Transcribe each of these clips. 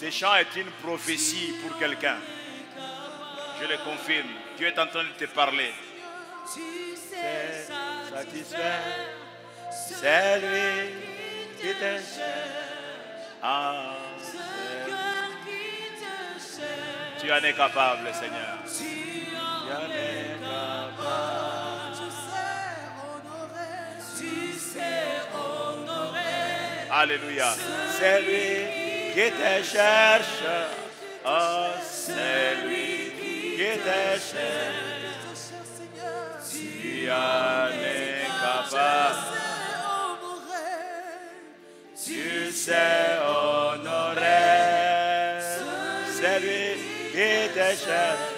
Ce chant est une prophétie pour quelqu'un. Je le confirme. Dieu est en train de te parler. C'est satisfait. C'est lui qui te cherche. Ah, tu en es capable, Seigneur. Tu en es capable. Tu sais honorer. Alléluia. C'est lui qui te cherche. Oh, c'est lui qui te cherche. Tu en es capable. Tu sais honorer. C'est lui qui te cherche.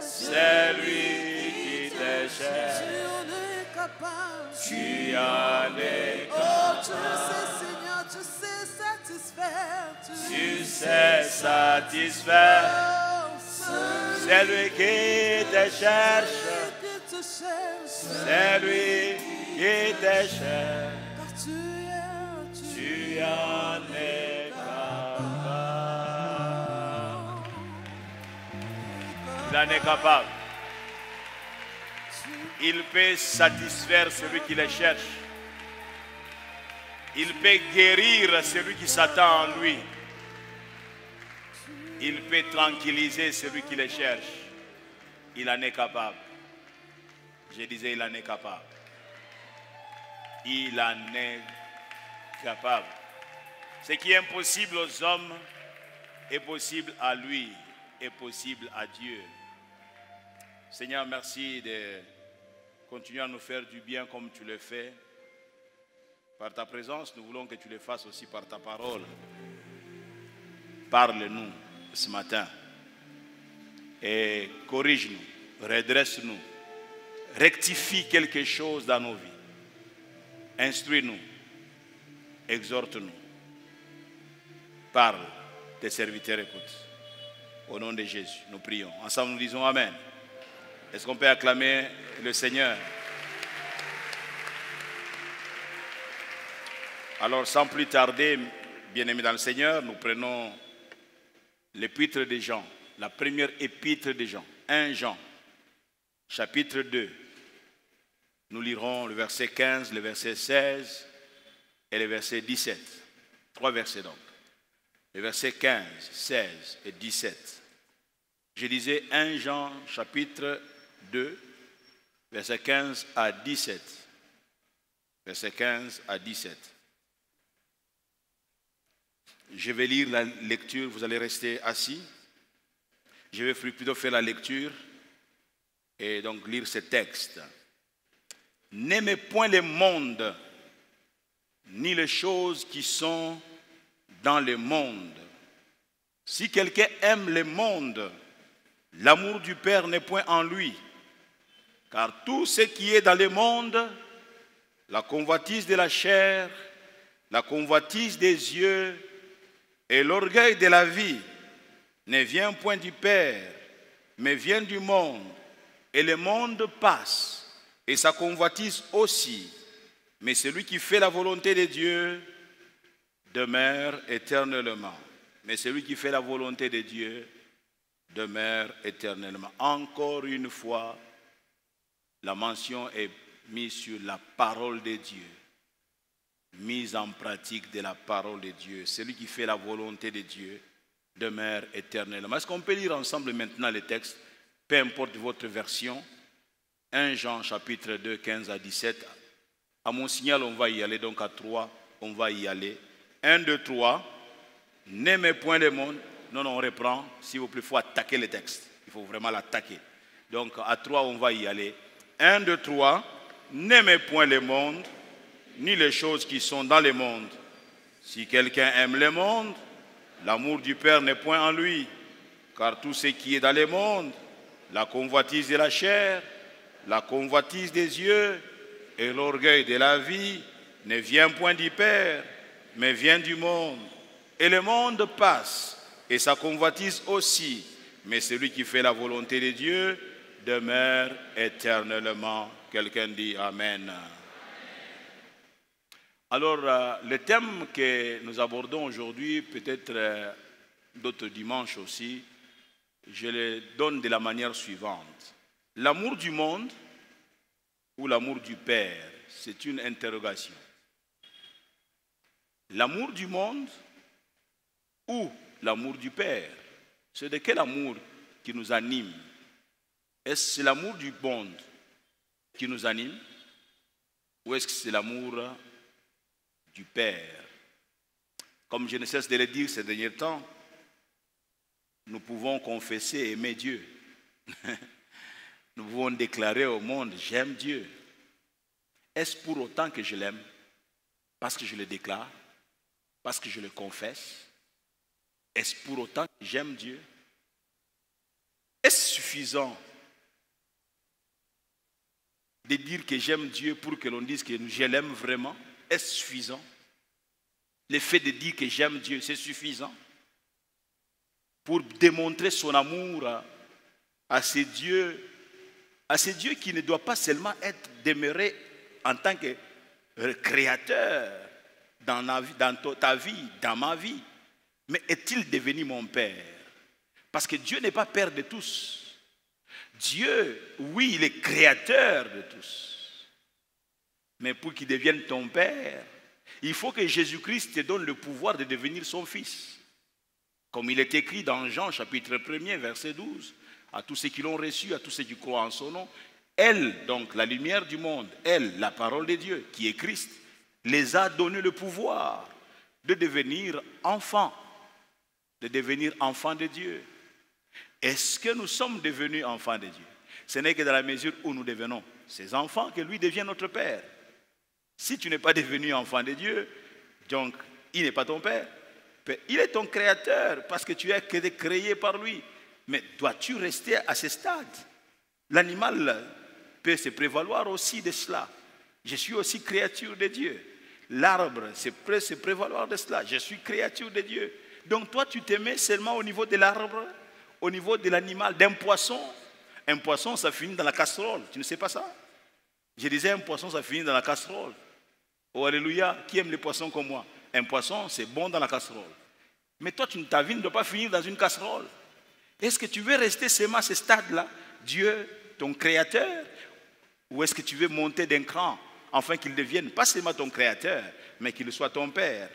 C'est lui qui te cherche. Tu en es capable. Tu sais satisfaire. Tu sais satisfaire. C'est lui qui te cherche. C'est lui qui te cherche. Tu en es capable. Il en est capable. Il peut satisfaire celui qui le cherche. Il peut guérir celui qui s'attend en lui. Il peut tranquilliser celui qui le cherche. Il en est capable. Je disais, il en est capable. Il en est capable. Ce qui est impossible aux hommes est possible à lui, est possible à Dieu. Seigneur, merci de continuer à nous faire du bien comme tu le fais. Par ta présence, nous voulons que tu le fasses aussi par ta parole. Parle-nous ce matin et corrige-nous, redresse-nous, rectifie quelque chose dans nos vies. Instruis-nous, exhorte-nous. Parle, tes serviteurs écoutent. Au nom de Jésus, nous prions. Ensemble, nous disons Amen. Est-ce qu'on peut acclamer le Seigneur? Alors, sans plus tarder, bien-aimés dans le Seigneur, nous prenons l'épître de Jean, la première épître de Jean, 1 Jean, chapitre 2. Nous lirons le verset 15, le verset 16 et le verset 17. 3 versets donc. Les versets 15, 16 et 17. Je disais 1 Jean, chapitre 2, verset 15 à 17. Verset 15 à 17. Je vais lire la lecture, vous allez rester assis. Je vais plutôt faire la lecture et donc lire ce texte. N'aimez point le monde, ni les choses qui sont dans le monde. Si quelqu'un aime le monde, l'amour du Père n'est point en lui. Car tout ce qui est dans le monde, la convoitise de la chair, la convoitise des yeux et l'orgueil de la vie, ne vient point du Père, mais vient du monde. Et le monde passe, et sa convoitise aussi. Mais celui qui fait la volonté de Dieu demeure éternellement. Mais celui qui fait la volonté de Dieu demeure éternellement. Encore une fois, la mention est mise sur la parole de Dieu. Mise en pratique de la parole de Dieu. Celui qui fait la volonté de Dieu demeure éternellement. Est-ce qu'on peut lire ensemble maintenant le texte? Peu importe votre version. 1 Jean chapitre 2, 15 à 17. À mon signal, on va y aller. Donc à 3, on va y aller. 1, 2, 3. N'aimez point le monde. Non, on reprend. S'il vous plaît, il faut attaquer le texte. Il faut vraiment l'attaquer. Donc à 3, on va y aller. 1, 2, 3. N'aimez point le monde, ni les choses qui sont dans le monde. Si quelqu'un aime le monde, l'amour du Père n'est point en lui. Car tout ce qui est dans le monde, la convoitise de la chair, la convoitise des yeux et l'orgueil de la vie, ne vient point du Père, mais vient du monde. Et le monde passe, et sa convoitise aussi. Mais celui qui fait la volonté de Dieu demeure éternellement. Quelqu'un dit Amen. Alors, le thème que nous abordons aujourd'hui, peut-être d'autres dimanches aussi, je le donne de la manière suivante. L'amour du monde ou l'amour du Père? C'est une interrogation. L'amour du monde ou l'amour du Père? C'est de quel amour qui nous anime? Est-ce que c'est l'amour du monde qui nous anime? Ou est-ce que c'est l'amour du Père? Comme je ne cesse de le dire ces derniers temps, nous pouvons confesser et aimer Dieu. Nous pouvons déclarer au monde, j'aime Dieu. Est-ce pour autant que je l'aime? Parce que je le déclare? Parce que je le confesse? Est-ce pour autant que j'aime Dieu? Est-ce suffisant de dire que j'aime Dieu pour que l'on dise que je l'aime vraiment? Est-ce suffisant? Le fait de dire que j'aime Dieu, c'est suffisant pour démontrer son amour à ce Dieu qui ne doit pas seulement être demeuré en tant que créateur dans ta vie, dans ma vie, mais est-il devenu mon Père? Parce que Dieu n'est pas Père de tous. Dieu, oui, il est créateur de tous. Mais pour qu'il devienne ton Père, il faut que Jésus-Christ te donne le pouvoir de devenir son Fils. Comme il est écrit dans Jean chapitre 1er, verset 12, à tous ceux qui l'ont reçu, à tous ceux qui croient en son nom, elle, donc la lumière du monde, elle, la parole de Dieu, qui est Christ, les a donné le pouvoir de devenir enfants, de Dieu. Est-ce que nous sommes devenus enfants de Dieu? Ce n'est que dans la mesure où nous devenons ses enfants que lui devient notre Père. Si tu n'es pas devenu enfant de Dieu, donc il n'est pas ton Père. Il est ton créateur parce que tu es créé par lui. Mais dois-tu rester à ce stade? L'animal peut se prévaloir aussi de cela. Je suis aussi créature de Dieu. L'arbre peut se prévaloir de cela. Je suis créature de Dieu. Donc toi, tu te mets seulement au niveau de l'arbre, au niveau de l'animal, d'un poisson. Un poisson, ça finit dans la casserole. Tu ne sais pas ça? Je disais, un poisson, ça finit dans la casserole. Oh, alléluia, qui aime les poissons comme moi? Un poisson, c'est bon dans la casserole. Mais toi, ta vie ne doit pas finir dans une casserole. Est-ce que tu veux rester seulement à ce stade-là, Dieu, ton créateur? Ou est-ce que tu veux monter d'un cran, afin qu'il devienne pas seulement ton créateur, mais qu'il soit ton Père?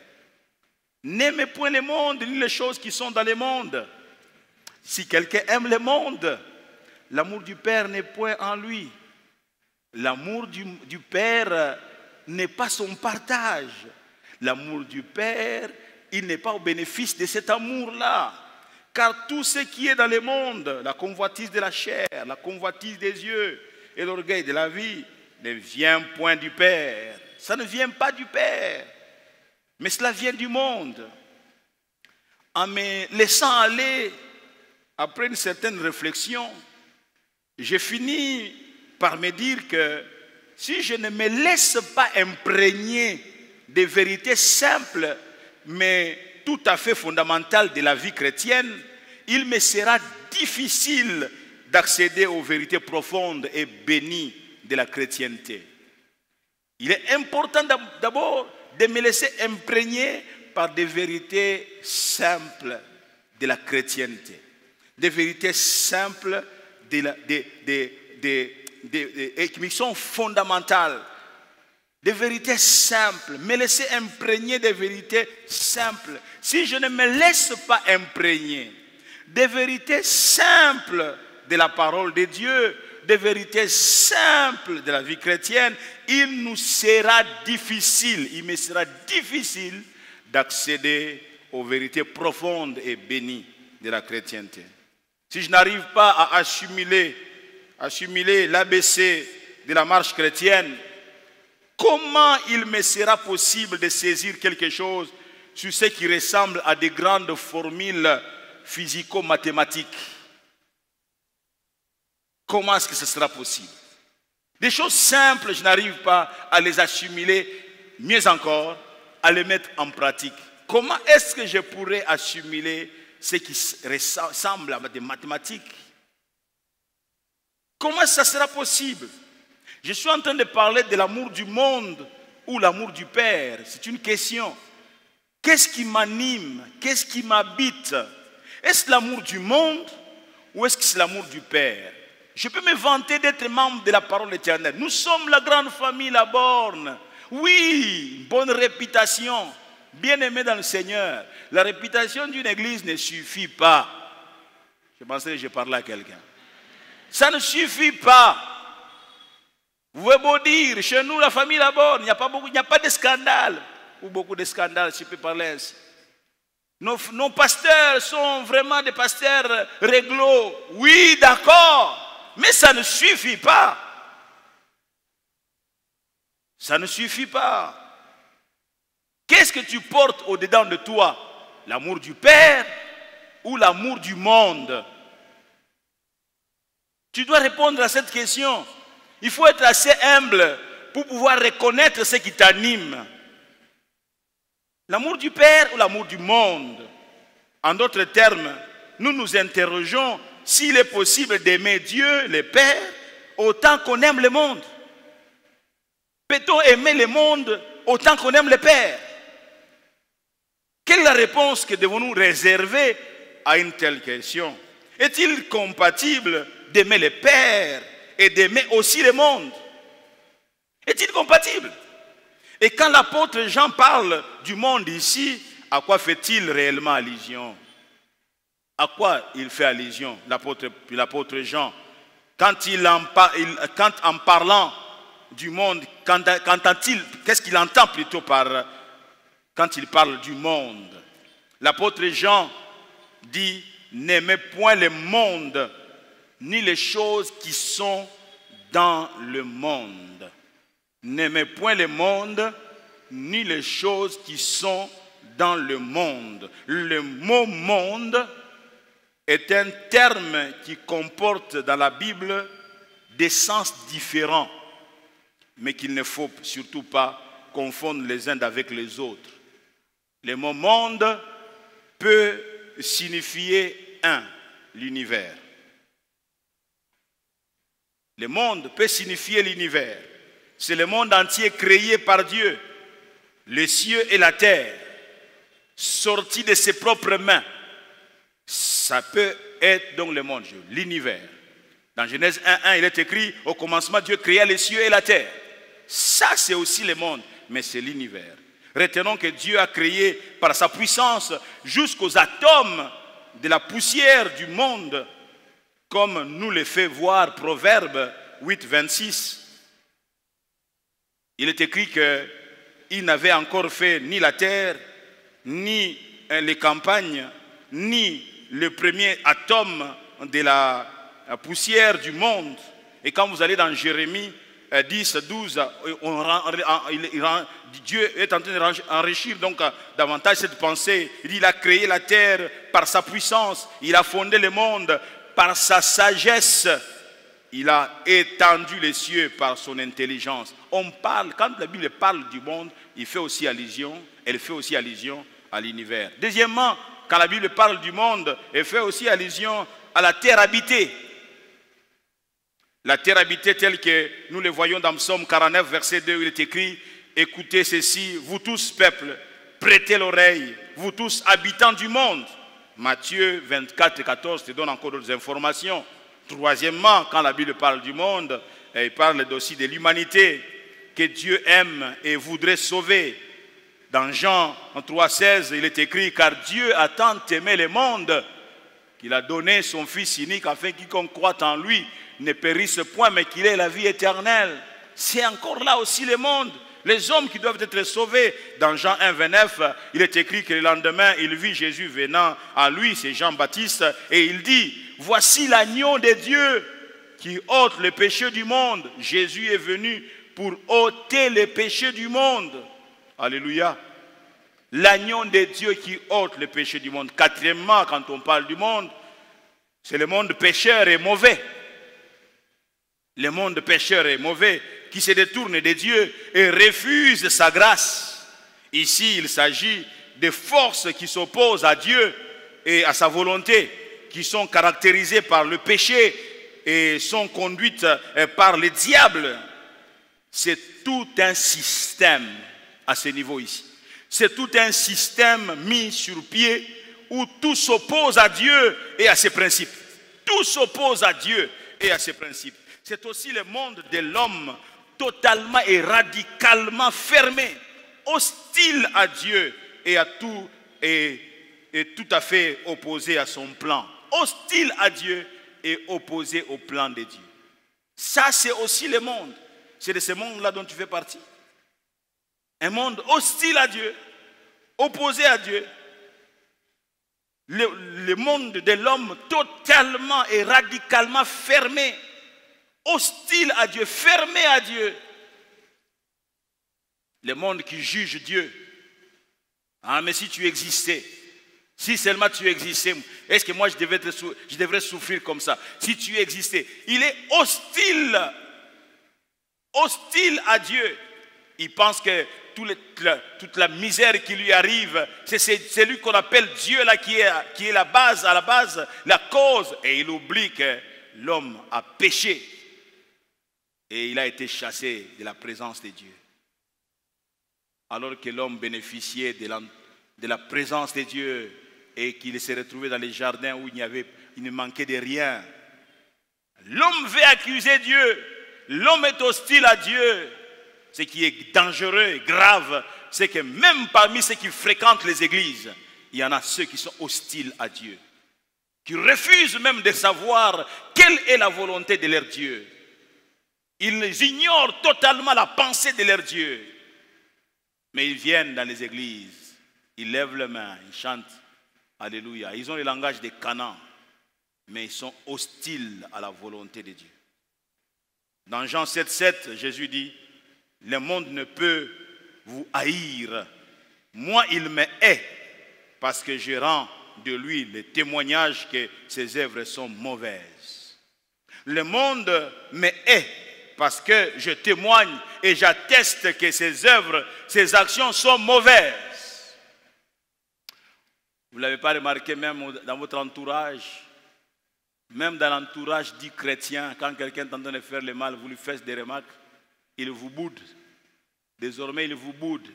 N'aimez point le monde, ni les choses qui sont dans le monde. Si quelqu'un aime le monde, l'amour du Père n'est point en lui. L'amour du Père n'est pas son partage. L'amour du Père, il n'est pas au bénéfice de cet amour-là. Car tout ce qui est dans le monde, la convoitise de la chair, la convoitise des yeux et l'orgueil de la vie, ne vient point du Père. Ça ne vient pas du Père, mais cela vient du monde. En me laissant aller, après une certaine réflexion, j'ai fini par me dire que si je ne me laisse pas imprégner des vérités simples, mais tout à fait fondamentales de la vie chrétienne, il me sera difficile d'accéder aux vérités profondes et bénies de la chrétienté. Il est important d'abord de me laisser imprégner par des vérités simples de la chrétienté, des vérités simples qui sont fondamentales, des vérités simples, me laisser imprégner des vérités simples. Si je ne me laisse pas imprégner des vérités simples de la parole de Dieu, des vérités simples de la vie chrétienne, il me sera difficile d'accéder aux vérités profondes et bénies de la chrétienté. Si je n'arrive pas à assimiler l'ABC de la marche chrétienne, comment il me sera possible de saisir quelque chose sur ce qui ressemble à des grandes formules physico-mathématiques? Comment est-ce que ce sera possible? Des choses simples, je n'arrive pas à les assimiler, mieux encore, à les mettre en pratique. Comment est-ce que je pourrais assimiler ce qui ressemble à des mathématiques? Comment ça sera possible? Je suis en train de parler de l'amour du monde ou l'amour du Père? C'est une question. Qu'est-ce qui m'anime? Qu'est-ce qui m'habite? Est-ce l'amour du monde ou est-ce que c'est l'amour du Père? Je peux me vanter d'être membre de la parole éternelle. Nous sommes la grande famille La Borne. Oui, bonne réputation, bien aimé dans le Seigneur. La réputation d'une église ne suffit pas. Je pensais que je parlais à quelqu'un. Ça ne suffit pas. Vous pouvez beau dire, chez nous, la famille La Borne, il n'y a pas de scandale. Ou beaucoup de scandales, si je peux parler ainsi. Nos pasteurs sont vraiment des pasteurs réglo. Oui, d'accord. Mais ça ne suffit pas. Ça ne suffit pas. Qu'est-ce que tu portes au-dedans de toi? L'amour du Père ou l'amour du monde? Tu dois répondre à cette question. Il faut être assez humble pour pouvoir reconnaître ce qui t'anime. L'amour du Père ou l'amour du monde? En d'autres termes, nous nous interrogeons s'il est possible d'aimer Dieu, le Père, autant qu'on aime le monde. Peut-on aimer le monde autant qu'on aime le Père? Quelle est la réponse que devons-nous réserver à une telle question? Est-il compatible d'aimer le Père et d'aimer aussi le monde? Est-il compatible? Et quand l'apôtre Jean parle du monde ici, à quoi fait-il réellement allusion? À quoi il fait allusion, l'apôtre Jean? Quand en parlant du monde, qu'est-ce qu'il entend plutôt quand il parle du monde? L'apôtre Jean dit, n'aimez point le monde, ni les choses qui sont dans le monde. N'aimez point le monde, ni les choses qui sont dans le monde. Le mot monde est un terme qui comporte dans la Bible des sens différents, mais qu'il ne faut surtout pas confondre les uns avec les autres. Le mot monde peut signifier l'univers. Le monde peut signifier l'univers. C'est le monde entier créé par Dieu, les cieux et la terre, sortis de ses propres mains. Ça peut être donc le monde, l'univers. Dans Genèse 1:1, il est écrit, au commencement, Dieu créa les cieux et la terre. Ça, c'est aussi le monde, mais c'est l'univers. Retenons que Dieu a créé par sa puissance jusqu'aux atomes de la poussière du monde, comme nous le fait voir Proverbe 8:26. Il est écrit qu'il n'avait encore fait ni la terre, ni les campagnes, ni le premier atome de la poussière du monde. Et quand vous allez dans Jérémie 10:12, Dieu est en train d'enrichir donc davantage cette pensée. Il dit, il a créé la terre par sa puissance, il a fondé le monde par sa sagesse, il a étendu les cieux par son intelligence. On parle, quand la Bible parle du monde, elle fait aussi allusion à l'univers. Deuxièmement, quand la Bible parle du monde, elle fait aussi allusion à la terre habitée. La terre habitée telle que nous le voyons dans Psaume 49, verset 2, il est écrit, écoutez ceci, vous tous peuples, prêtez l'oreille, vous tous habitants du monde. Matthieu 24, 14 te donne encore d'autres informations. Troisièmement, quand la Bible parle du monde, elle parle aussi de l'humanité que Dieu aime et voudrait sauver. Dans Jean 3,16, il est écrit, car Dieu a tant aimé le monde qu'il a donné son Fils unique afin que quiconque croit en lui ne périsse point, mais qu'il ait la vie éternelle. C'est encore là aussi le monde, les hommes qui doivent être sauvés. Dans Jean 1,29, il est écrit que le lendemain, il vit Jésus venant à lui, c'est Jean-Baptiste, et il dit, voici l'agneau de Dieu qui ôte le péché du monde. Jésus est venu pour ôter le péché du monde. Alléluia. L'agneau de Dieu qui ôte le péché du monde. Quatrièmement, quand on parle du monde, c'est le monde pécheur et mauvais. Le monde pécheur et mauvais qui se détourne de Dieu et refuse sa grâce. Ici, il s'agit de forces qui s'opposent à Dieu et à sa volonté, qui sont caractérisées par le péché et sont conduites par le diable. c'est tout un système à ce niveau ici. C'est tout un système mis sur pied où tout s'oppose à Dieu et à ses principes. Tout s'oppose à Dieu et à ses principes. C'est aussi le monde de l'homme totalement et radicalement fermé, hostile à Dieu et à tout et tout à fait opposé à son plan. Hostile à Dieu et opposé au plan de Dieu. Ça, c'est aussi le monde. C'est de ce monde-là dont tu fais partie. Un monde hostile à Dieu, opposé à Dieu. Le monde de l'homme totalement et radicalement fermé, hostile à Dieu, fermé à Dieu. Le monde qui juge Dieu. Ah, mais si tu existais, si seulement tu existais, est-ce que moi je devrais souffrir comme ça? Si tu existais, il est hostile à Dieu. Il pense que toute la misère qui lui arrive, c'est celui qu'on appelle Dieu là qui est la base, à la base, la cause. Et il oublie que l'homme a péché et il a été chassé de la présence de Dieu. Alors que l'homme bénéficiait de la présence de Dieu et qu'il s'est retrouvé dans les jardins où il ne manquait de rien. L'homme veut accuser Dieu. L'homme est hostile à Dieu. Ce qui est dangereux et grave, c'est que même parmi ceux qui fréquentent les églises, il y en a ceux qui sont hostiles à Dieu, qui refusent même de savoir quelle est la volonté de leur Dieu. Ils ignorent totalement la pensée de leur Dieu. Mais ils viennent dans les églises, ils lèvent les mains, ils chantent Alléluia. Ils ont le langage des Canaan, mais ils sont hostiles à la volonté de Dieu. Dans Jean 7,7, Jésus dit, le monde ne peut vous haïr. Moi, il me hait parce que je rends de lui le témoignage que ses œuvres sont mauvaises. Le monde me hait parce que je témoigne et j'atteste que ses œuvres, ses actions sont mauvaises. Vous ne l'avez pas remarqué même dans votre entourage, même dans l'entourage dit chrétien, quand quelqu'un est en train de faire le mal, vous lui faites des remarques, il vous boude. Désormais, il vous boude.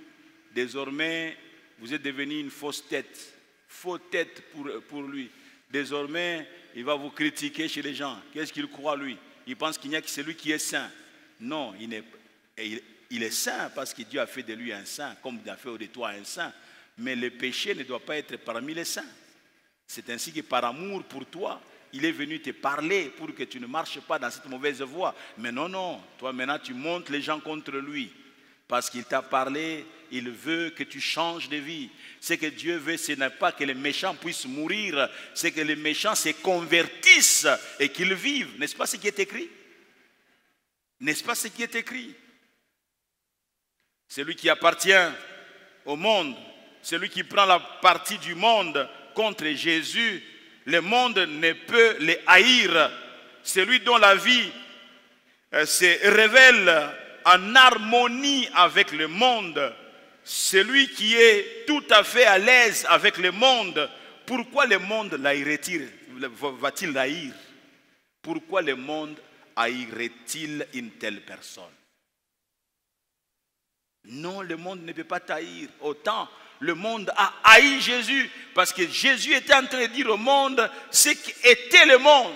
Désormais, vous êtes devenu une fausse tête. Fausse tête pour lui. Désormais, il va vous critiquer chez les gens. Qu'est-ce qu'il croit, lui? Il pense qu'il n'y a que celui qui est saint. Non, il est saint parce que Dieu a fait de lui un saint, comme il a fait de toi un saint. Mais le péché ne doit pas être parmi les saints. C'est ainsi que par amour pour toi, il est venu te parler pour que tu ne marches pas dans cette mauvaise voie. Mais non, non, toi maintenant tu montes les gens contre lui. Parce qu'il t'a parlé, il veut que tu changes de vie. Ce que Dieu veut, ce n'est pas que les méchants puissent mourir, c'est que les méchants se convertissent et qu'ils vivent. N'est-ce pas ce qui est écrit? N'est-ce pas ce qui est écrit? Celui qui appartient au monde, celui qui prend la partie du monde contre Jésus, le monde ne peut les haïr. Celui dont la vie se révèle en harmonie avec le monde, celui qui est tout à fait à l'aise avec le monde, pourquoi le monde va-t-il haïr? Pourquoi le monde haïrait-il une telle personne? Non, le monde ne peut pas t'haïr. Autant le monde a haï Jésus parce que Jésus était en train de dire au monde ce qu'était le monde.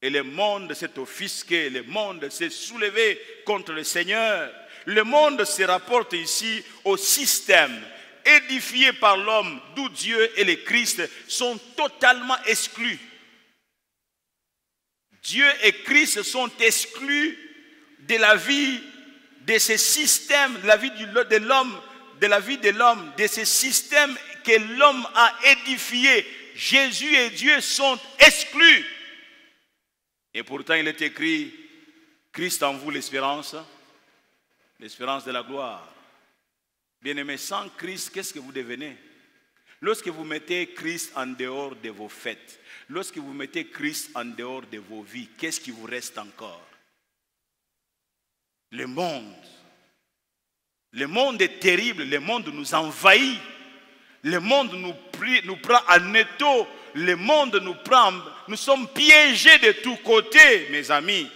Et le monde s'est offusqué, le monde s'est soulevé contre le Seigneur. Le monde se rapporte ici au système édifié par l'homme, d'où Dieu et le Christ sont totalement exclus. Dieu et Christ sont exclus de la vie de ce système, de la vie de l'homme, de ce système que l'homme a édifié. Jésus et Dieu sont exclus. Et pourtant, il est écrit, Christ en vous l'espérance de la gloire. Bien-aimés, sans Christ, qu'est-ce que vous devenez? Lorsque vous mettez Christ en dehors de vos fêtes, lorsque vous mettez Christ en dehors de vos vies, qu'est-ce qui vous reste encore? Le monde. Le monde est terrible, le monde nous envahit. Le monde nous prend en étau. Le monde nous sommes piégés de tous côtés, mes amis.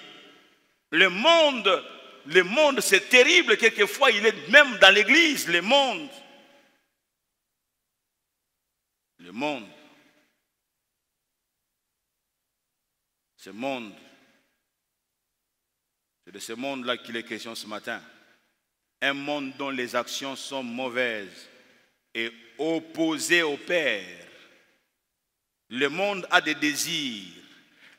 Le monde le monde, c'est terrible. Quelquefois, il est même dans l'église, le monde. Le monde. Ce monde. C'est de ce monde-là qu'il est question ce matin. Un monde dont les actions sont mauvaises et opposées au Père. Le monde a des désirs.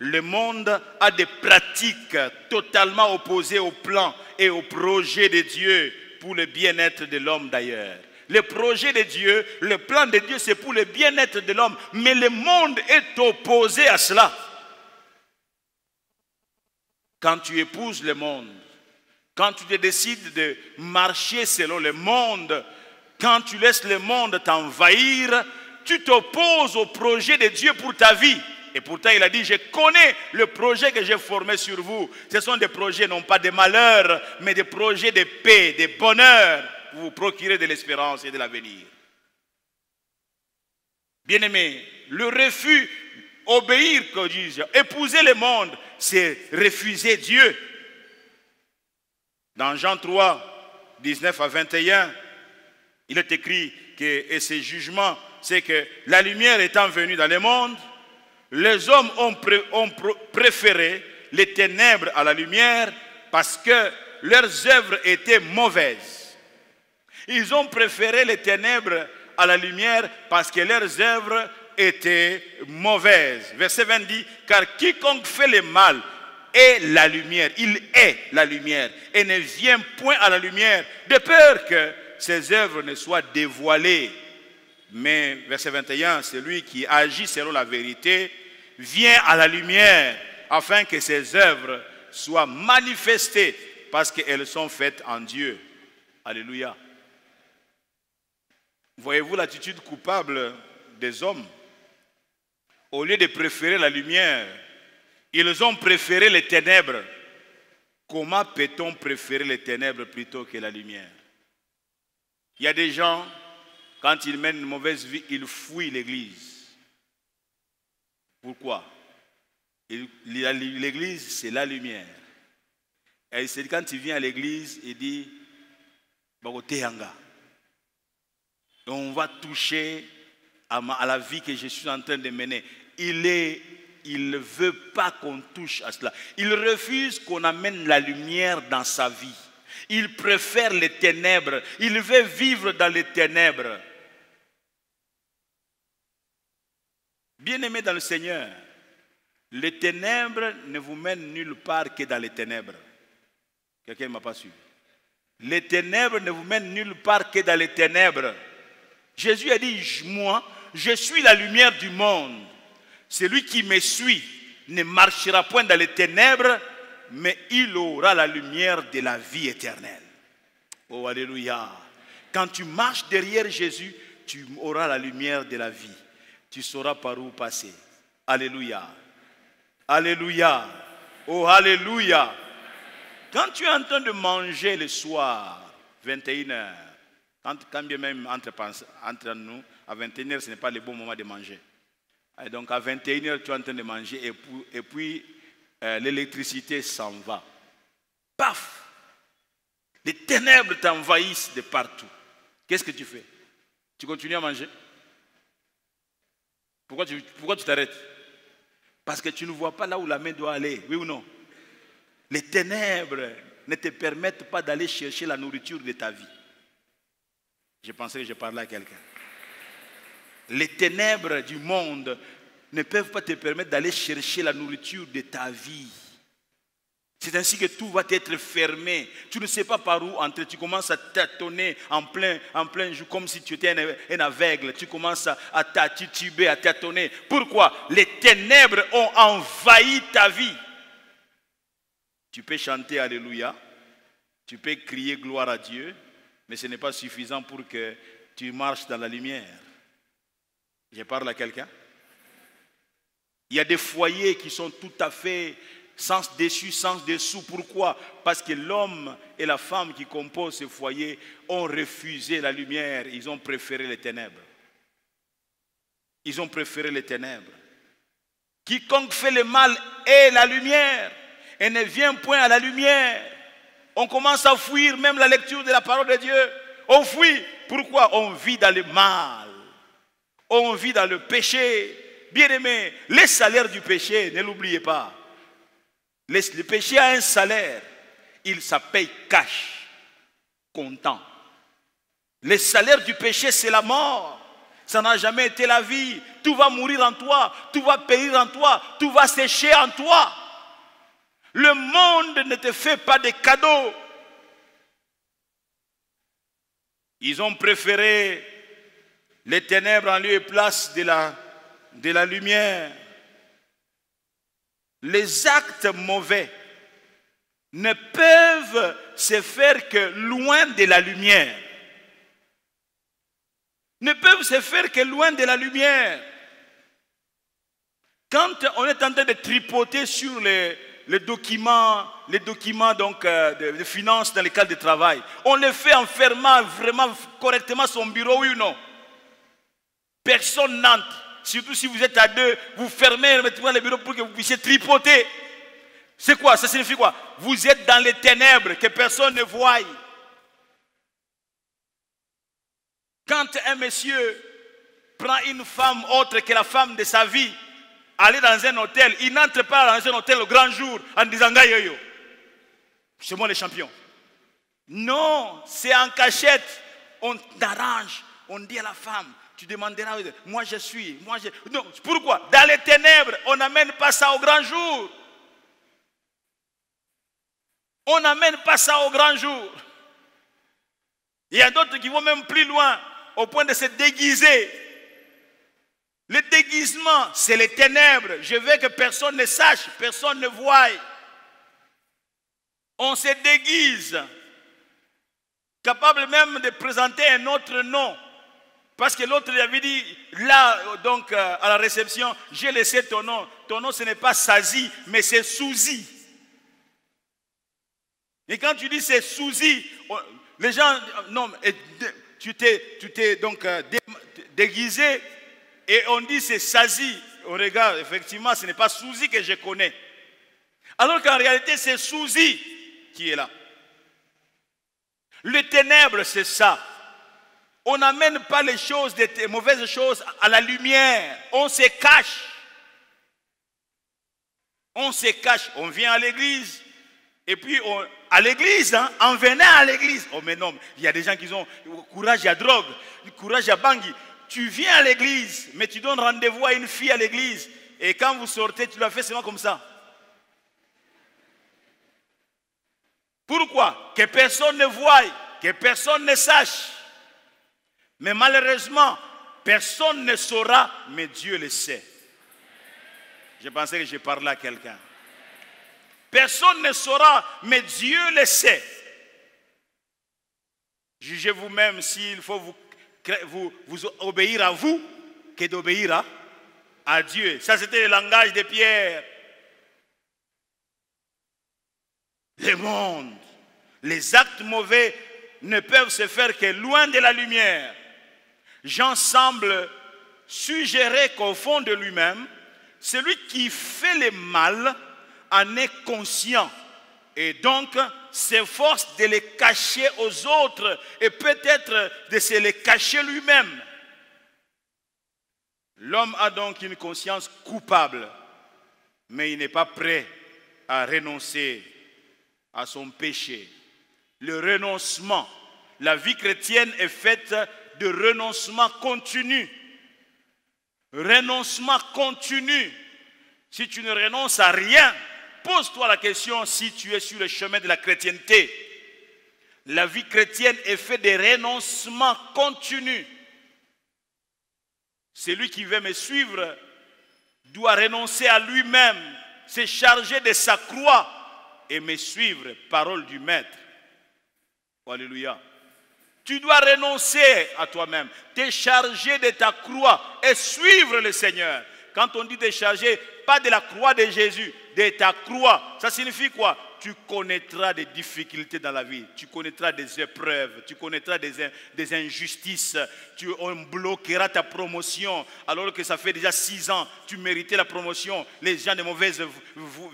Le monde a des pratiques totalement opposées au plan et au projet de Dieu pour le bien-être de l'homme d'ailleurs. Le projet de Dieu, le plan de Dieu, c'est pour le bien-être de l'homme. Mais le monde est opposé à cela. Quand tu épouses le monde, quand tu te décides de marcher selon le monde, quand tu laisses le monde t'envahir, tu t'opposes au projet de Dieu pour ta vie. Et pourtant, il a dit, je connais le projet que j'ai formé sur vous. Ce sont des projets non pas de malheur, mais des projets de paix, de bonheur, pour vous procurer de l'espérance et de l'avenir. Bien-aimés, le refus, obéir, que dis-je, épouser le monde, c'est refuser Dieu. Dans Jean 3, 19 à 21, il est écrit que et ces jugements, c'est que la lumière étant venue dans le monde, les hommes ont préféré les ténèbres à la lumière parce que leurs œuvres étaient mauvaises. Ils ont préféré les ténèbres à la lumière parce que leurs œuvres étaient mauvaises. Verset 20 dit, car quiconque fait le mal est la lumière. Il est la lumière et ne vient point à la lumière de peur que ses œuvres ne soient dévoilées. Mais, verset 21, celui qui agit selon la vérité vient à la lumière afin que ses œuvres soient manifestées parce qu'elles sont faites en Dieu. Alléluia. Voyez-vous l'attitude coupable des hommes? Au lieu de préférer la lumière, ils ont préféré les ténèbres. Comment peut-on préférer les ténèbres plutôt que la lumière? Il y a des gens, quand ils mènent une mauvaise vie, ils fuient l'église. Pourquoi? L'église, c'est la lumière. Et c'est quand il vient à l'église, il dit, on va toucher à la vie que je suis en train de mener. Il ne veut pas qu'on touche à cela. Il refuse qu'on amène la lumière dans sa vie. Il préfère les ténèbres. Il veut vivre dans les ténèbres. Bien-aimés dans le Seigneur, les ténèbres ne vous mènent nulle part que dans les ténèbres. Quelqu'un ne m'a pas suivi. Les ténèbres ne vous mènent nulle part que dans les ténèbres. Jésus a dit, moi, je suis la lumière du monde. Celui qui me suit ne marchera point dans les ténèbres, mais il aura la lumière de la vie éternelle. Oh, alléluia. Quand tu marches derrière Jésus, tu auras la lumière de la vie. Tu sauras par où passer. Alléluia. Alléluia. Oh, alléluia. Quand tu es en train de manger le soir, 21h, quand bien même entre nous, à 21h, ce n'est pas le bon moment de manger. Et donc à 21h, tu es en train de manger et puis l'électricité s'en va. Paf! Les ténèbres t'envahissent de partout. Qu'est-ce que tu fais? Tu continues à manger? Pourquoi tu t'arrêtes? Parce que tu ne vois pas là où la main doit aller, oui ou non? Les ténèbres ne te permettent pas d'aller chercher la nourriture de ta vie. Je pensais que je parlais à quelqu'un. Les ténèbres du monde ne peuvent pas te permettre d'aller chercher la nourriture de ta vie. C'est ainsi que tout va être fermé. Tu ne sais pas par où entrer. Tu commences à tâtonner en plein jour, comme si tu étais un aveugle. Tu commences à tituber, à tâtonner. Pourquoi? Les ténèbres ont envahi ta vie. Tu peux chanter Alléluia. Tu peux crier gloire à Dieu. Mais ce n'est pas suffisant pour que tu marches dans la lumière. Je parle à quelqu'un. Il y a des foyers qui sont tout à fait sens dessus, sens dessous. Pourquoi? Parce que l'homme et la femme qui composent ce foyer ont refusé la lumière. Ils ont préféré les ténèbres. Ils ont préféré les ténèbres. Quiconque fait le mal est la lumière et ne vient point à la lumière On commence à fuir même la lecture de la parole de Dieu. On fuit. Pourquoi? On vit dans le mal. On vit dans le péché. Bien-aimés, les salaires du péché, ne l'oubliez pas. Le péché a un salaire. Ça paye cash, comptant. Le salaire du péché, c'est la mort. Ça n'a jamais été la vie. Tout va mourir en toi. Tout va périr en toi. Tout va sécher en toi. Le monde ne te fait pas de cadeaux. Ils ont préféré les ténèbres en lieu et place de la lumière. Les actes mauvais ne peuvent se faire que loin de la lumière. Ne peuvent se faire que loin de la lumière. Quand on est en train de tripoter sur les documents donc, de finances dans les cadres de travail, on le fait en fermant vraiment correctement son bureau, oui ou non? Personne n'entre. Surtout si vous êtes à deux, vous fermez le bureau pour que vous puissiez tripoter. C'est quoi? Ça signifie quoi? Vous êtes dans les ténèbres que personne ne voit. Quand un monsieur prend une femme autre que la femme de sa vie, aller dans un hôtel, il n'entre pas dans un hôtel au grand jour en disant Gaïoyo, c'est moi le champion. Non, c'est en cachette. On t'arrange, on dit à la femme, tu demanderas, moi je suis, Non, pourquoi? Dans les ténèbres, on n'amène pas ça au grand jour. On n'amène pas ça au grand jour. Il y a d'autres qui vont même plus loin, au point de se déguiser. Le déguisement, c'est les ténèbres. Je veux que personne ne sache, personne ne voie. On se déguise. Capable même de présenter un autre nom. Parce que l'autre lui avait dit, là, donc, à la réception, j'ai laissé ton nom. Ton nom, ce n'est pas Sazi, mais c'est Souzi. Et quand tu dis c'est Souzi, les gens, non, tu t'es donc déguisé et on dit c'est Sazi. On regarde, effectivement, ce n'est pas Souzi que je connais. Alors qu'en réalité, c'est Souzi qui est là. Les ténèbres, c'est ça. On n'amène pas les choses, les mauvaises choses à la lumière. On se cache. On se cache. On vient à l'église. Et puis, à l'église, hein, en venant à l'église. Oh, mais non, il y a des gens qui ont courage à drogue, courage à bangui. Tu viens à l'église, mais tu donnes rendez-vous à une fille à l'église. Et quand vous sortez, tu la fais seulement comme ça. Pourquoi? Que personne ne voie, que personne ne sache. Mais malheureusement, personne ne saura, mais Dieu le sait. Je pensais que je parlais à quelqu'un. Personne ne saura, mais Dieu le sait. Jugez vous-même s'il faut vous obéir à vous que d'obéir à Dieu. Ça, c'était le langage de Pierre. Le monde, les actes mauvais ne peuvent se faire que loin de la lumière. Jean semble suggérer qu'au fond de lui-même, celui qui fait le mal en est conscient et donc s'efforce de les cacher aux autres et peut-être de se les cacher lui-même. L'homme a donc une conscience coupable, mais il n'est pas prêt à renoncer à son péché. Le renoncement, la vie chrétienne est faite de renoncement continu. Renoncement continu. Si tu ne renonces à rien, pose-toi la question si tu es sur le chemin de la chrétienté. La vie chrétienne est faite de renoncement continu. Celui qui veut me suivre doit renoncer à lui-même, se charger de sa croix et me suivre, parole du Maître. Alléluia. Tu dois renoncer à toi-même, te charger de ta croix et suivre le Seigneur. Quand on dit te charger, pas de la croix de Jésus, de ta croix. Ça signifie quoi? Tu connaîtras des difficultés dans la vie, tu connaîtras des épreuves, tu connaîtras des injustices, on bloquera ta promotion alors que ça fait déjà 6 ans, tu méritais la promotion. Les gens de mauvaise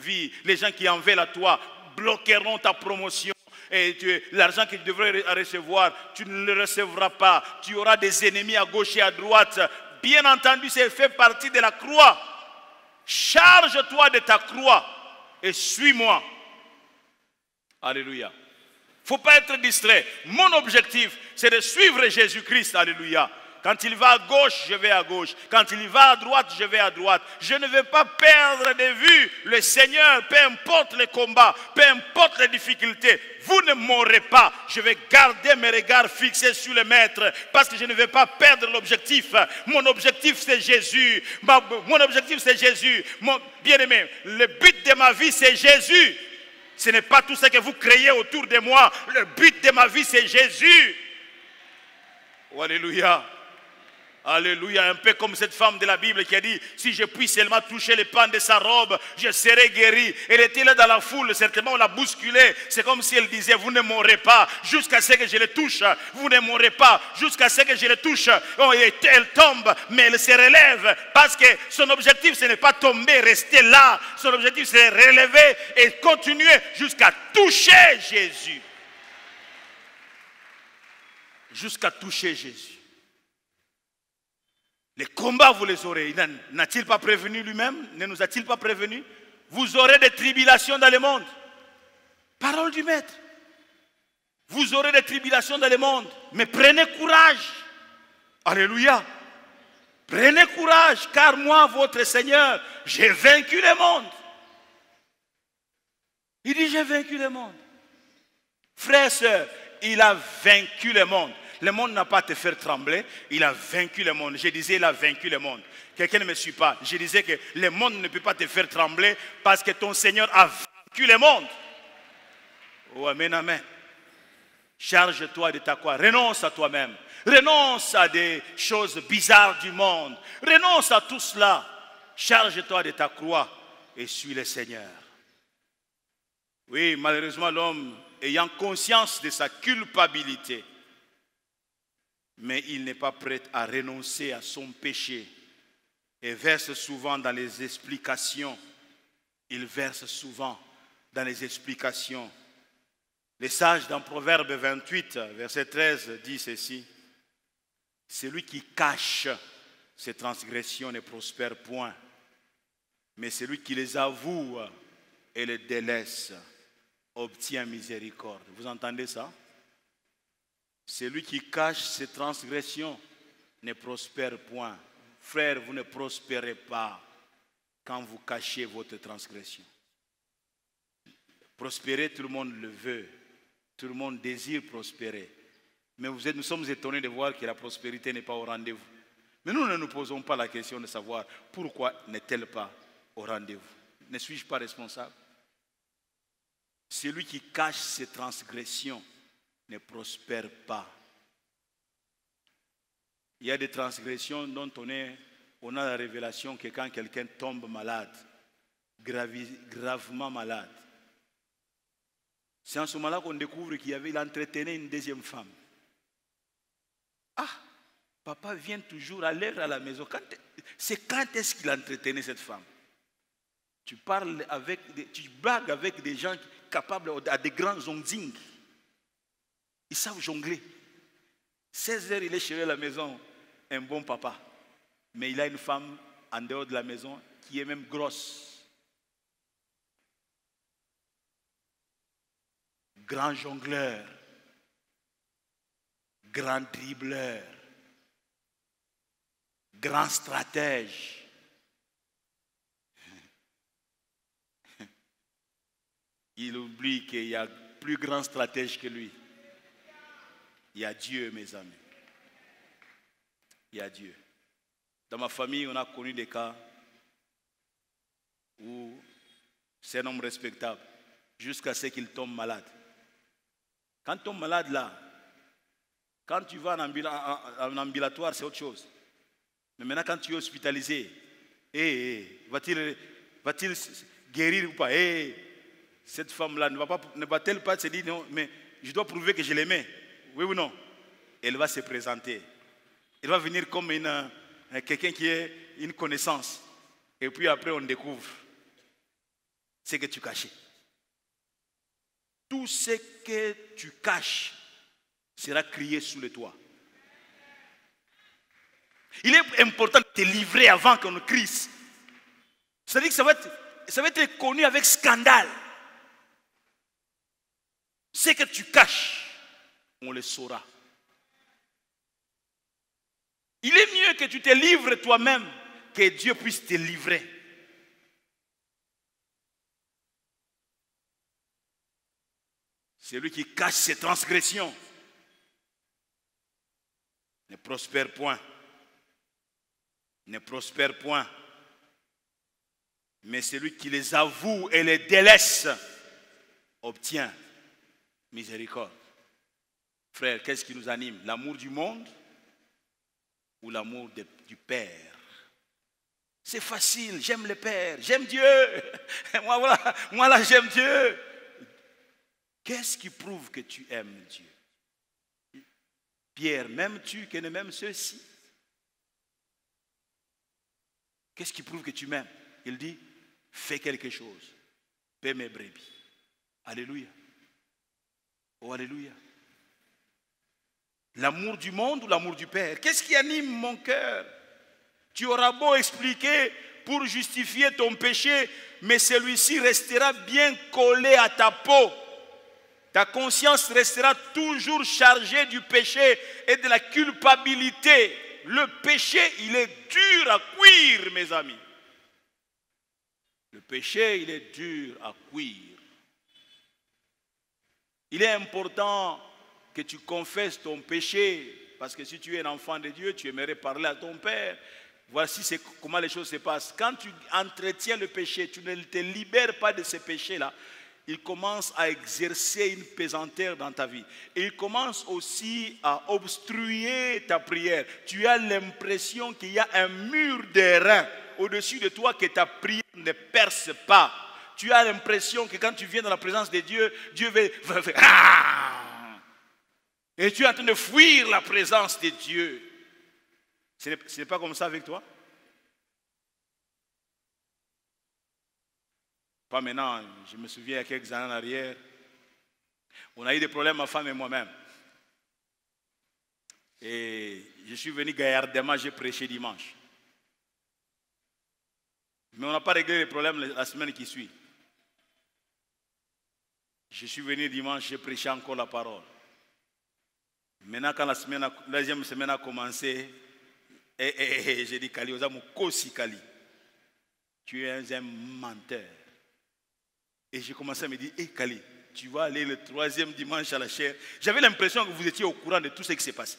vie, les gens qui en veulent à toi, bloqueront ta promotion. Et l'argent que tu devrais recevoir, tu ne le recevras pas. Tu auras des ennemis à gauche et à droite. Bien entendu, c'est fait partie de la croix. Charge-toi de ta croix et suis-moi. Alléluia. Il ne faut pas être distrait. Mon objectif, c'est de suivre Jésus-Christ. Alléluia. Quand il va à gauche, je vais à gauche. Quand il va à droite, je vais à droite. Je ne vais pas perdre de vue le Seigneur, peu importe les combats, peu importe les difficultés. Vous ne m'aurez pas. Je vais garder mes regards fixés sur le Maître parce que je ne vais pas perdre l'objectif. Mon objectif, c'est Jésus. Mon objectif, c'est Jésus. Mon bien-aimé, le but de ma vie, c'est Jésus. Ce n'est pas tout ce que vous créez autour de moi. Le but de ma vie, c'est Jésus. Oh, alléluia. Alléluia. Un peu comme cette femme de la Bible qui a dit, si je puis seulement toucher les pans de sa robe, je serai guéri. Elle était là dans la foule, certainement on l'a bousculée. C'est comme si elle disait, vous ne mourrez pas jusqu'à ce que je le touche. Vous ne mourrez pas jusqu'à ce que je le touche. Oh, elle tombe, mais elle se relève. Parce que son objectif, ce n'est pas tomber, rester là. Son objectif, c'est relever et continuer jusqu'à toucher Jésus. Jusqu'à toucher Jésus. Les combats, vous les aurez. N'a-t-il pas prévenu lui-même? Ne nous a-t-il pas prévenu? Vous aurez des tribulations dans le monde. Parole du Maître. Vous aurez des tribulations dans le monde. Mais prenez courage. Alléluia. Prenez courage, car moi, votre Seigneur, j'ai vaincu le monde. Il dit, j'ai vaincu le monde. Frères et sœurs, il a vaincu le monde. Le monde n'a pas à te faire trembler. Il a vaincu le monde. Je disais, il a vaincu le monde. Quelqu'un ne me suit pas. Je disais que le monde ne peut pas te faire trembler parce que ton Seigneur a vaincu le monde. Oh, amen, amen. Charge-toi de ta croix. Renonce à toi-même. Renonce à des choses bizarres du monde. Renonce à tout cela. Charge-toi de ta croix et suis le Seigneur. Oui, malheureusement, l'homme ayant conscience de sa culpabilité, mais il n'est pas prêt à renoncer à son péché et verse souvent dans les explications. Il verse souvent dans les explications. Les sages dans Proverbe 28, verset 13, dit ceci. Celui qui cache ses transgressions ne prospère point, mais celui qui les avoue et les délaisse obtient miséricorde. Vous entendez ça? Celui qui cache ses transgressions ne prospère point. Frère, vous ne prospérez pas quand vous cachez votre transgression. Prospérer, tout le monde le veut. Tout le monde désire prospérer. Mais nous sommes étonnés de voir que la prospérité n'est pas au rendez-vous. Mais nous ne nous posons pas la question de savoir pourquoi n'est-elle pas au rendez-vous. Ne suis-je pas responsable? Celui qui cache ses transgressions ne prospère pas. Il y a des transgressions dont on a la révélation que quand quelqu'un tombe malade, gravement malade, c'est en ce moment-là qu'on découvre qu'il entretenait une deuxième femme. Ah, papa vient toujours à l'heure à la maison. C'est quand est-ce qu'il entretenait cette femme? Tu blagues avec des gens capables à des grands ondings. Ils savent jongler. 16 heures, il est chez la maison, un bon papa. Mais il a une femme en dehors de la maison qui est même grosse. Grand jongleur, grand dribbleur, grand stratège. Il oublie qu'il y a plus grand stratège que lui. Il y a Dieu, mes amis. Il y a Dieu. Dans ma famille, on a connu des cas où c'est un homme respectable jusqu'à ce qu'il tombe malade. Quand tu tombes malade là, quand tu vas en ambulatoire, c'est autre chose. Mais maintenant, quand tu es hospitalisé, va-t-il guérir ou pas? Cette femme-là ne va-t-elle pas se dire non, mais je dois prouver que je l'aimais? Oui ou non? Elle va se présenter. Elle va venir comme quelqu'un qui a une connaissance. Et puis après, on découvre ce que tu cachais. tout ce que tu caches sera crié sous le toit. Il est important de te livrer avant qu'on crie. C'est-à-dire que ça va être connu avec scandale. Ce que tu caches, on le saura. Il est mieux que tu te livres toi-même, que Dieu puisse te livrer. Celui qui cache ses transgressions ne prospère point. Ne prospère point. Mais celui qui les avoue et les délaisse obtient miséricorde. Frère, qu'est-ce qui nous anime? L'amour du monde ou l'amour du Père? C'est facile, j'aime le Père, j'aime Dieu. Moi là, j'aime Dieu. Qu'est-ce qui prouve que tu aimes Dieu? Pierre, m'aimes-tu que ne m'aiment ceux-ci? Qu'est-ce qui prouve que tu m'aimes? Il dit, fais quelque chose. Paie mes brebis. Alléluia. Oh, alléluia. L'amour du monde ou l'amour du Père? Qu'est-ce qui anime mon cœur? Tu auras beau expliquer pour justifier ton péché, mais celui-ci restera bien collé à ta peau. Ta conscience restera toujours chargée du péché et de la culpabilité. Le péché, il est dur à cuire, mes amis. Le péché, il est dur à cuire. Il est important que tu confesses ton péché, parce que si tu es un enfant de Dieu, tu aimerais parler à ton Père. Voici comment les choses se passent. Quand tu entretiens le péché, tu ne te libères pas de ce péché-là. Il commence à exercer une pesanteur dans ta vie. Et il commence aussi à obstruer ta prière. Tu as l'impression qu'il y a un mur d'airain au-dessus de toi que ta prière ne perce pas. Tu as l'impression que quand tu viens dans la présence de Dieu, Dieu va faire ah! Et tu es en train de fuir la présence de Dieu. Ce n'est pas comme ça avec toi? Pas maintenant, je me souviens il y a quelques années en arrière, on a eu des problèmes, ma femme et moi-même. Et je suis venu gaillardement, j'ai prêché dimanche. Mais on n'a pas réglé les problèmes la semaine qui suit. Je suis venu dimanche, j'ai prêché encore la parole. Maintenant, quand la deuxième semaine a commencé, j'ai dit, Kali, Kali, tu es un menteur. Et j'ai commencé à me dire, Kali, tu vas aller le troisième dimanche à la chaire. J'avais l'impression que vous étiez au courant de tout ce qui s'est passé.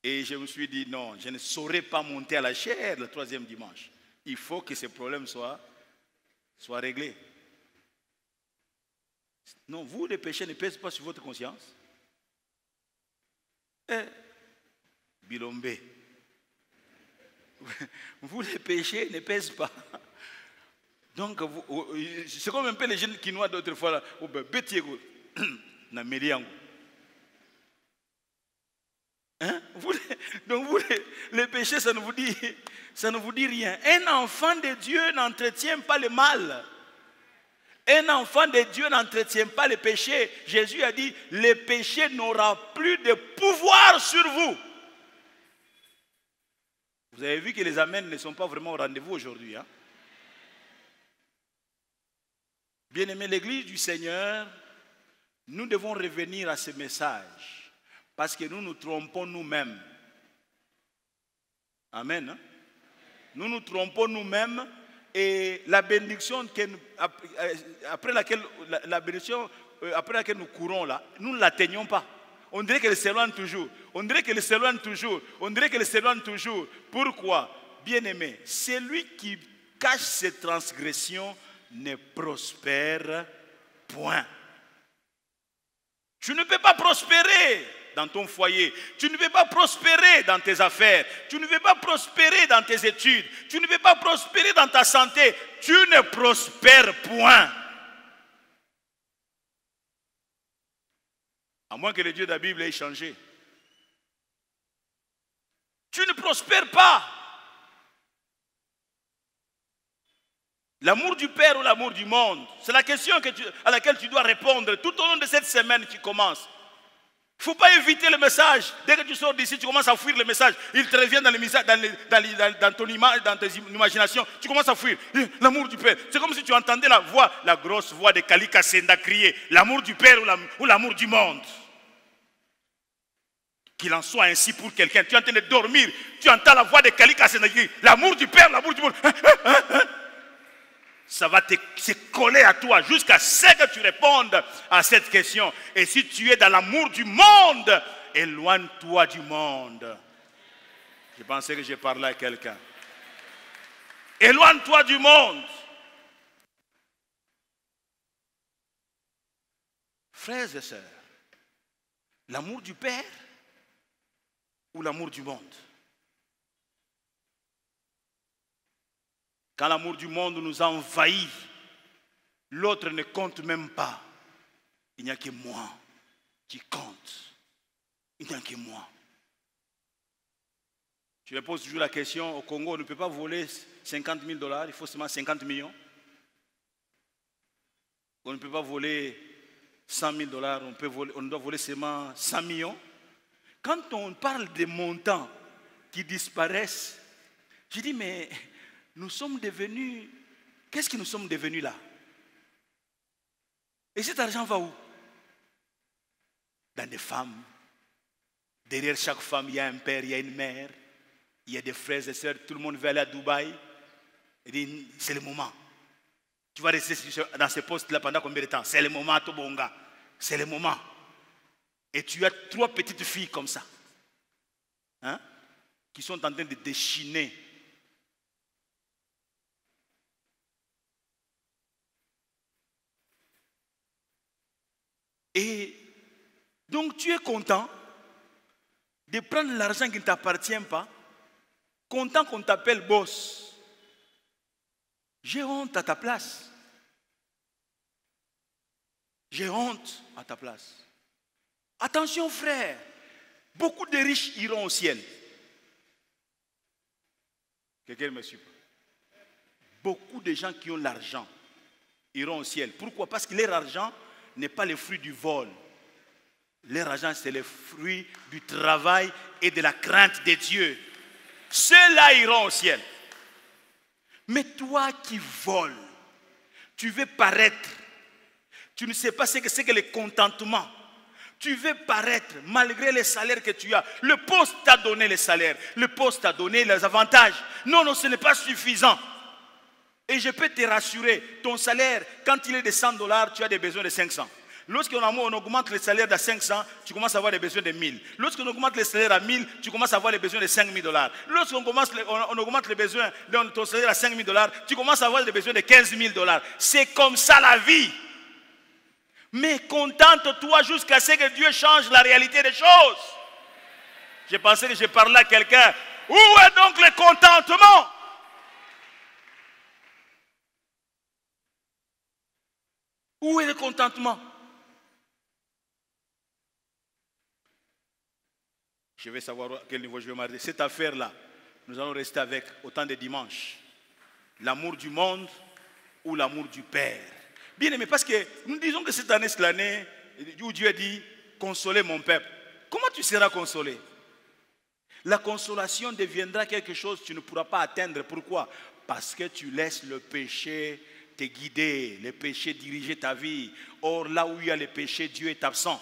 Et je me suis dit, non, je ne saurais pas monter à la chaire le troisième dimanche. Il faut que ces problèmes soient réglés. Non, vous, les péchés ne pèsent pas sur votre conscience. Bilombe. Vous, les péchés ne pèsent pas. Donc, c'est comme un peu les jeunes quinois d'autrefois là. Hein? Donc vous, les péchés, ça ne vous dit rien. Un enfant de Dieu n'entretient pas le mal. Un enfant de Dieu n'entretient pas le péché. Jésus a dit, le péché n'aura plus de pouvoir sur vous. Vous avez vu que les amens ne sont pas vraiment au rendez-vous aujourd'hui. Hein? Bien-aimés, l'Église du Seigneur, nous devons revenir à ce message. Parce que nous nous trompons nous-mêmes. Amen. Hein? Nous nous trompons nous-mêmes. Et la bénédiction après laquelle nous courons là, nous ne l'atteignons pas. On dirait qu'elle s'éloigne toujours. On dirait qu'elle s'éloigne toujours. On dirait qu'elle s'éloigne toujours. Pourquoi? Bien-aimé, celui qui cache ses transgressions ne prospère point. Tu ne peux pas prospérer dans ton foyer. Tu ne peux pas prospérer dans tes affaires. Tu ne peux pas prospérer dans tes études. Tu ne peux pas prospérer dans ta santé. Tu ne prospères point. À moins que le Dieu de la Bible ait changé. Tu ne prospères pas. L'amour du Père ou l'amour du monde? C'est la question à laquelle tu dois répondre tout au long de cette semaine qui commence. Il ne faut pas éviter le message. Dès que tu sors d'ici, tu commences à fuir le message. Il te revient dans ton image, dans tes imaginations. Tu commences à fuir. L'amour du Père. C'est comme si tu entendais la voix, la grosse voix de Kalika Senda crier. L'amour du Père ou l'amour du monde. Qu'il en soit ainsi pour quelqu'un. Tu es en train de dormir. Tu entends la voix de Kalika Senda crier. L'amour du Père, l'amour du monde. Ça va se coller à toi jusqu'à ce que tu répondes à cette question. Et si tu es dans l'amour du monde, éloigne-toi du monde. Je pensais que j'ai parlé à quelqu'un. Éloigne-toi du monde. Frères et sœurs, l'amour du Père ou l'amour du monde? Quand l'amour du monde nous a envahis, l'autre ne compte même pas. Il n'y a que moi qui compte. Il n'y a que moi. Je me pose toujours la question, au Congo, on ne peut pas voler 50 000 $, il faut seulement 50 millions. On ne peut pas voler 100 000 $, on doit voler seulement 100 millions. Quand on parle des montants qui disparaissent, je dis, mais nous sommes devenus... Qu'est-ce que nous sommes devenus là? Et cet argent va où? Dans des femmes. Derrière chaque femme, il y a un père, il y a une mère. Il y a des frères et sœurs. Tout le monde veut aller à Dubaï. Il dit, c'est le moment. Tu vas rester dans ce poste-là pendant combien de temps? C'est le moment, Tobonga. C'est le moment. Et tu as 3 petites filles comme ça. Hein? Qui sont en train de déchiner. Et donc tu es content de prendre l'argent qui ne t'appartient pas, content qu'on t'appelle boss. J'ai honte à ta place. J'ai honte à ta place. Attention frère, beaucoup de riches iront au ciel. Quelqu'un me suit? Beaucoup de gens qui ont l'argent iront au ciel. Pourquoi? Parce que leur argent n'est pas le fruit du vol. Leur argent, c'est le fruit du travail et de la crainte de Dieu. Ceux-là iront au ciel. Mais toi qui voles, tu veux paraître. Tu ne sais pas ce que c'est que le contentement. Tu veux paraître malgré les salaires que tu as. Le poste t'a donné les salaires. Le poste t'a donné les avantages. Non, non, ce n'est pas suffisant. Et je peux te rassurer, ton salaire, quand il est de 100 $, tu as des besoins de 500. Lorsqu'on augmente le salaire de 500, tu commences à avoir des besoins de 1000. Lorsqu'on augmente le salaire à 1000, tu commences à avoir les besoins de 5000 $. Lorsqu'on augmente les besoins de ton salaire à 5000 $, tu commences à avoir des besoins de 15 000 $. C'est comme ça la vie. Mais contente-toi jusqu'à ce que Dieu change la réalité des choses. J'ai pensé que je parlais à quelqu'un. Où est donc le contentement? Où est le contentement? Je vais savoir à quel niveau je vais m'arrêter. Cette affaire-là, nous allons rester avec autant de dimanches. L'amour du monde ou l'amour du Père. Bien aimé, parce que nous disons que cette année, c'est l'année où Dieu a dit, consolez mon peuple. Comment tu seras consolé? La consolation deviendra quelque chose que tu ne pourras pas atteindre. Pourquoi? Parce que tu laisses le péché te guider, le péché diriger ta vie. Or, là où il y a le péché, Dieu est absent.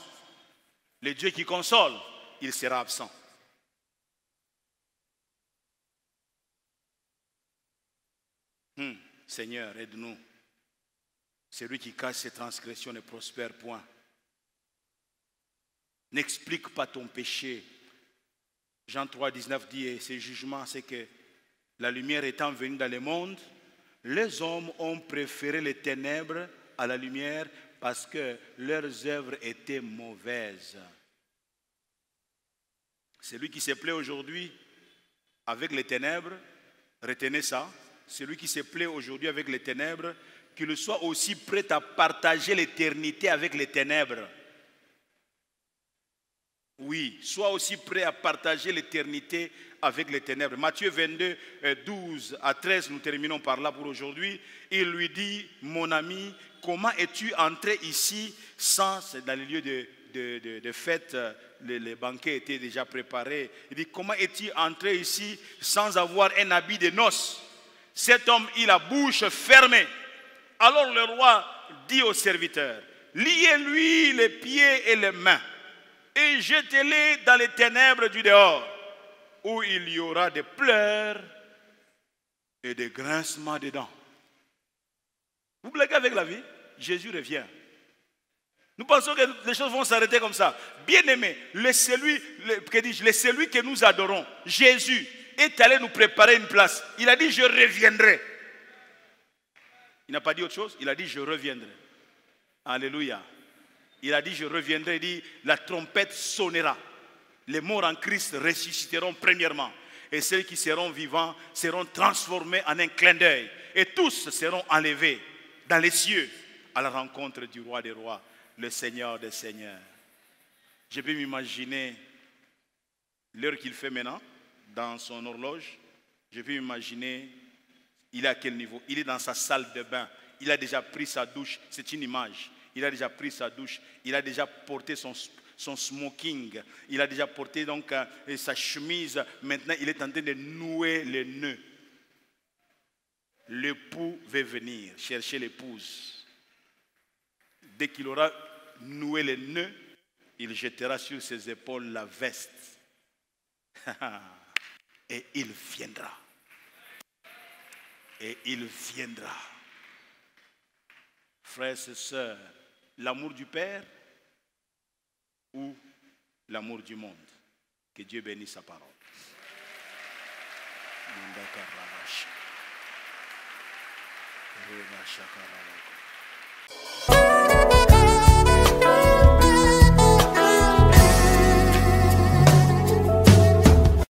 Le Dieu qui console, il sera absent. Seigneur, aide-nous. Celui qui cache ses transgressions ne prospère point. N'explique pas ton péché. Jean 3, 19 dit, et ce jugement, c'est que la lumière étant venue dans le monde, les hommes ont préféré les ténèbres à la lumière parce que leurs œuvres étaient mauvaises. Celui qui se plaît aujourd'hui avec les ténèbres, retenez ça, celui qui se plaît aujourd'hui avec les ténèbres, qu'il soit aussi prêt à partager l'éternité avec les ténèbres. Oui, sois aussi prêt à partager l'éternité avec les ténèbres. Matthieu 22, 12 à 13, nous terminons par là pour aujourd'hui. Il lui dit, mon ami, comment es-tu entré ici sans, c'est dans les lieux de fête, les banquets étaient déjà préparés. Il dit, comment es-tu entré ici sans avoir un habit de noces? Cet homme, il a la bouche fermée. Alors le roi dit au serviteur, liez-lui les pieds et les mains et jetez-les dans les ténèbres du dehors, où il y aura des pleurs et des grincements de dents. Vous blaguez avec la vie? Jésus revient. Nous pensons que les choses vont s'arrêter comme ça. Bien-aimé, celui que nous adorons, Jésus, est allé nous préparer une place. Il a dit, je reviendrai. Il n'a pas dit autre chose, il a dit, je reviendrai. Alléluia. Il a dit, je reviendrai, il dit, la trompette sonnera. Les morts en Christ ressusciteront premièrement. Et ceux qui seront vivants seront transformés en un clin d'œil. Et tous seront enlevés dans les cieux à la rencontre du roi des rois, le Seigneur des seigneurs. Je peux m'imaginer l'heure qu'il fait maintenant dans son horloge. Je peux m'imaginer, il est à quel niveau? Il est dans sa salle de bain. Il a déjà pris sa douche. C'est une image. Il a déjà pris sa douche. Il a déjà porté son smoking. Il a déjà porté donc sa chemise. Maintenant, il est en train de nouer les nœuds. L'époux va venir chercher l'épouse. Dès qu'il aura noué les nœuds, il jettera sur ses épaules la veste. Et il viendra. Et il viendra. Frères et sœurs, l'amour du Père ou l'amour du monde? Que Dieu bénisse sa parole.